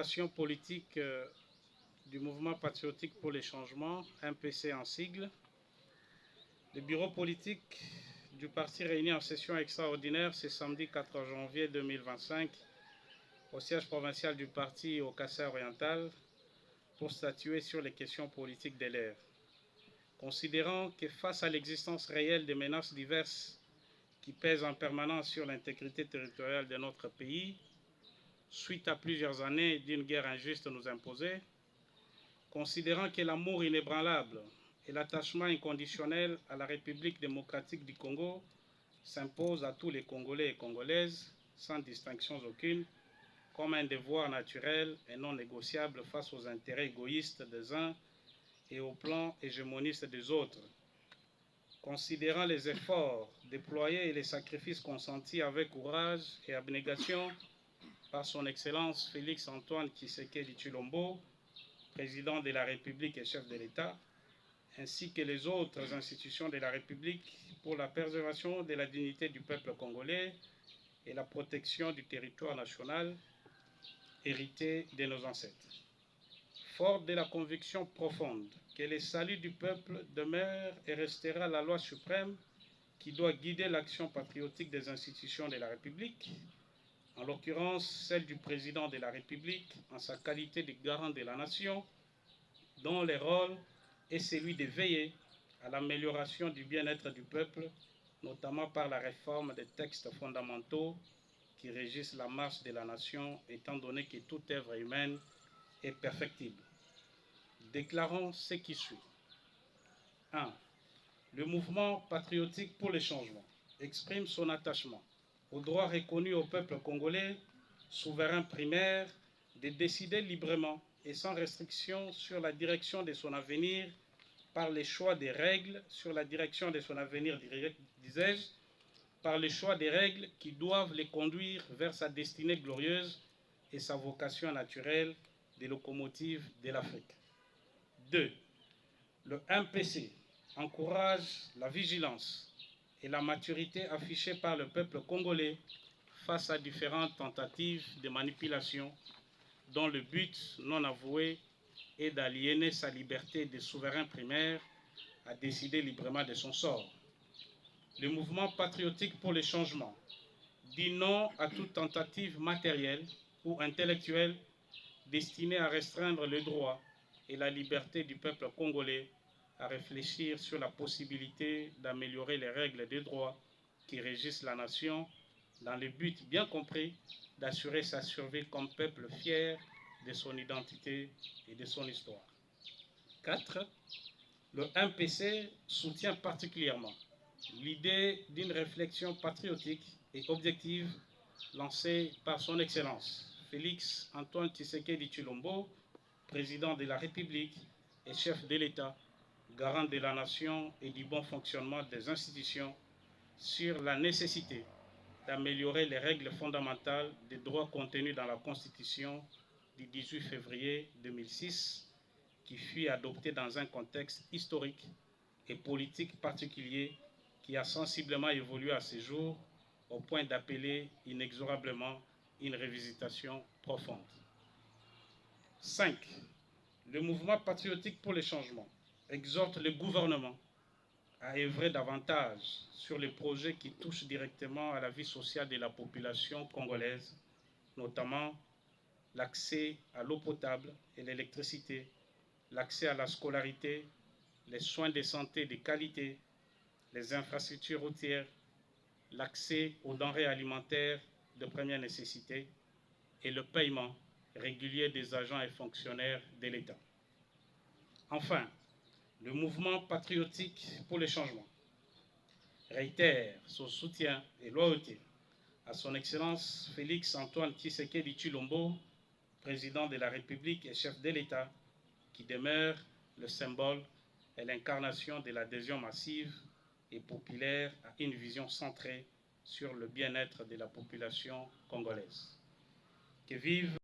l'orientation politique du mouvement patriotique pour les changements, MPC en sigle. Le bureau politique du parti réuni en session extraordinaire ce samedi 4 janvier 2025 au siège provincial du parti au Kassai-Oriental pour statuer sur les questions politiques de l'ère. Considérant que face à l'existence réelle des menaces diverses qui pèsent en permanence sur l'intégrité territoriale de notre pays, suite à plusieurs années d'une guerre injuste nous imposée, considérant que l'amour inébranlable et l'attachement inconditionnel à la République démocratique du Congo s'impose à tous les Congolais et Congolaises, sans distinction aucune, comme un devoir naturel et non négociable face aux intérêts égoïstes des uns et au plan hégémoniste des autres. Considérant les efforts déployés et les sacrifices consentis avec courage et abnégation par son Excellence Félix Antoine Tshisekedi Tshilombo, président de la République et chef de l'État, ainsi que les autres institutions de la République pour la préservation de la dignité du peuple congolais et la protection du territoire national hérité de nos ancêtres. Fort de la conviction profonde que le salut du peuple demeure et restera la loi suprême qui doit guider l'action patriotique des institutions de la République, en l'occurrence celle du président de la République en sa qualité de garant de la nation, dont le rôle est celui de veiller à l'amélioration du bien-être du peuple, notamment par la réforme des textes fondamentaux qui régissent la marche de la nation, étant donné que toute œuvre humaine est perfectible. Déclarons ce qui suit. 1. Le mouvement patriotique pour les changements exprime son attachement au droit reconnu au peuple congolais, souverain primaire, de décider librement et sans restriction sur la direction de son avenir par le choix des règles, sur la direction de son avenir, disais-je, par le choix des règles qui doivent les conduire vers sa destinée glorieuse et sa vocation naturelle de locomotive de l'Afrique. 2. Le MPC encourage la vigilance et la maturité affichée par le peuple congolais face à différentes tentatives de manipulation dont le but non avoué est d'aliéner sa liberté de souverain primaire à décider librement de son sort. Le mouvement patriotique pour les changements dit non à toute tentative matérielle ou intellectuelle destinée à restreindre le droit et la liberté du peuple congolais à réfléchir sur la possibilité d'améliorer les règles de droit qui régissent la nation dans le but bien compris d'assurer sa survie comme peuple fier de son identité et de son histoire. 4. Le MPC soutient particulièrement l'idée d'une réflexion patriotique et objective lancée par son Excellence Félix Antoine Tshisekedi Tshilombo, président de la République et chef de l'État, garant de la nation et du bon fonctionnement des institutions, sur la nécessité d'améliorer les règles fondamentales des droits contenus dans la Constitution du 18 février 2006, qui fut adoptée dans un contexte historique et politique particulier qui a sensiblement évolué à ce jour au point d'appeler inexorablement une révisitation profonde. 5. Le mouvement patriotique pour les changements exhorte le gouvernement à œuvrer davantage sur les projets qui touchent directement à la vie sociale de la population congolaise, notamment l'accès à l'eau potable et l'électricité, l'accès à la scolarité, les soins de santé de qualité, les infrastructures routières, l'accès aux denrées alimentaires de première nécessité et le paiement régulier des agents et fonctionnaires de l'État. Enfin, le mouvement patriotique pour les changements réitère son soutien et loyauté à son Excellence Félix Antoine Tshisekedi Tshilombo, président de la République et chef de l'État, qui demeure le symbole et l'incarnation de l'adhésion massive et populaire à une vision centrée sur le bien-être de la population congolaise. Que vive